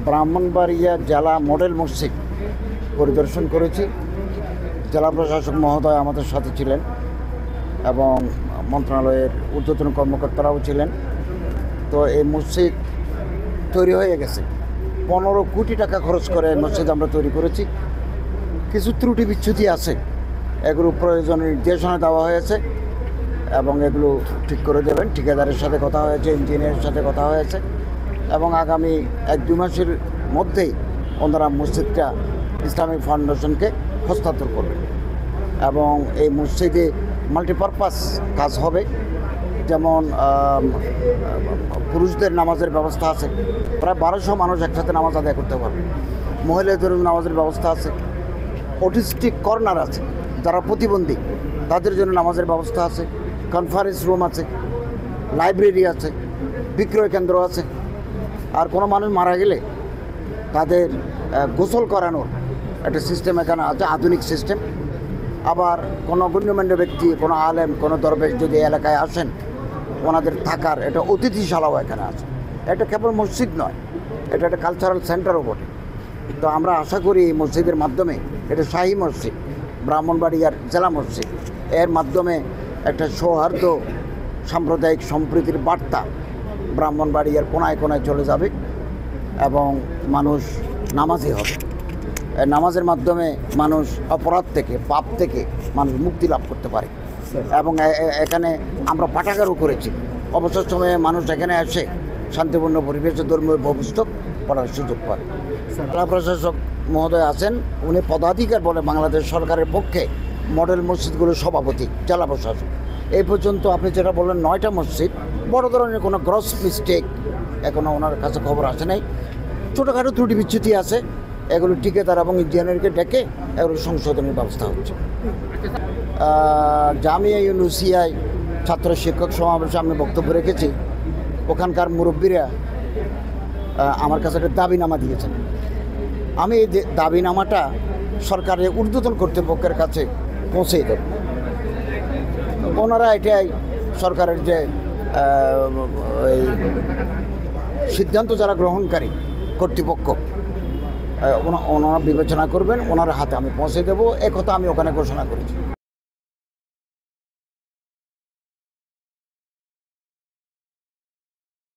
ব্রাহ্মণবাড়িয়া জেলা মডেল মসজিদ পরিদর্শন করেছি। জেলা প্রশাসক মহোদয় আমাদের সাথে ছিলেন এবং মন্ত্রণালয়ের ঊর্ধ্বতন কর্মকর্তারাও ছিলেন। তো এই মসজিদ তৈরি হয়ে গেছে, 15 কোটি টাকা খরচ করে মসজিদ আমরা তৈরি করেছি। কিছু ত্রুটি বিচ্যুতি আছে, এগুলো প্রয়োজনীয় নির্দেশনা দেওয়া হয়েছে এবং এগুলো ঠিক করে দেবেন। ঠিকাদারের সাথে কথা হয়েছে, ইঞ্জিনিয়ারের সাথে কথা হয়েছে এবং আগামী 1-2 মাসের মধ্যেই ওনারা মসজিদটা ইসলামিক ফাউন্ডেশনকে হস্তান্তর করবেন এবং এই মসজিদে মাল্টিপারপাস কাজ হবে। যেমন পুরুষদের নামাজের ব্যবস্থা আছে, প্রায় 1200 মানুষ একসাথে নামাজ আদায় করতে পারবে। মহিলাদের নামাজের ব্যবস্থা আছে, অটিস্টিক কর্নার আছে, যারা প্রতিবন্ধী তাদের জন্য নামাজের ব্যবস্থা আছে, কনফারেন্স রুম আছে, লাইব্রেরি আছে, বিক্রয় কেন্দ্র আছে। আর কোনো মানুষ মারা গেলে তাদের গোসল করানোর একটা সিস্টেম এখানে আছে, আধুনিক সিস্টেম। আবার কোনো গণ্যমান্য ব্যক্তি, কোনো আলেম, কোনো দরবেশ যদি এলাকায় আসেন, ওনাদের থাকার একটা অতিথিশালাও এখানে আছে। এটা কেবল মসজিদ নয়, এটা একটা কালচারাল সেন্টারও বটে। তো আমরা আশা করি এই মসজিদের মাধ্যমে, এটা শাহী মসজিদ, ব্রাহ্মণবাড়িয়ার জেলা মসজিদ, এর মাধ্যমে একটা সৌহার্দ্য সাম্প্রদায়িক সম্প্রীতির বার্তা ব্রাহ্মণবাড়িয়ার কোনায় কোনায় চলে যাবে এবং মানুষ নামাজি হবে। নামাজের মাধ্যমে মানুষ অপরাধ থেকে, পাপ থেকে মানুষ মুক্তি লাভ করতে পারে। এবং এখানে আমরা পাঠাগারও করেছি, অবসর সময়ে মানুষ এখানে এসে শান্তিপূর্ণ পরিবেশে ধর্মীয় পুস্তক পড়ার সুযোগ পায়। জেলা প্রশাসক মহোদয় আছেন, উনি পদাধিকার বলে বাংলাদেশ সরকারের পক্ষে মডেল মসজিদগুলোর সভাপতি জেলা প্রশাসক। এই পর্যন্ত আপনি যেটা বললেন 9টা মসজিদ, বড় ধরনের কোনো গ্রস মিস্টেক এখনও ওনার কাছে খবর আসে নাই। ছোটোখাটো ত্রুটি বিচ্যুতি আছে, এগুলো ঠিকাদার এবং ইঞ্জিনিয়ারকে ডেকে এগুলো সংশোধনের ব্যবস্থা হচ্ছে। জামিয়া ইউনুসিয়ায় ছাত্র শিক্ষক সমাবেশে আমি বক্তব্য রেখেছি। ওখানকার মুরব্বীরা আমার কাছে একটা দাবিনামা দিয়েছেন। আমি এই দাবিনামাটা সরকারের ঊর্ধ্বতন কর্তৃপক্ষের কাছে পৌঁছে দেব। ওনারা এটাই সরকারের যে সিদ্ধান্ত যারা গ্রহণকারী কর্তৃপক্ষ, ওনারা বিবেচনা করবেন, ওনার হাতে আমি পৌঁছে দেবো, একথা আমি ওখানে ঘোষণা করেছি।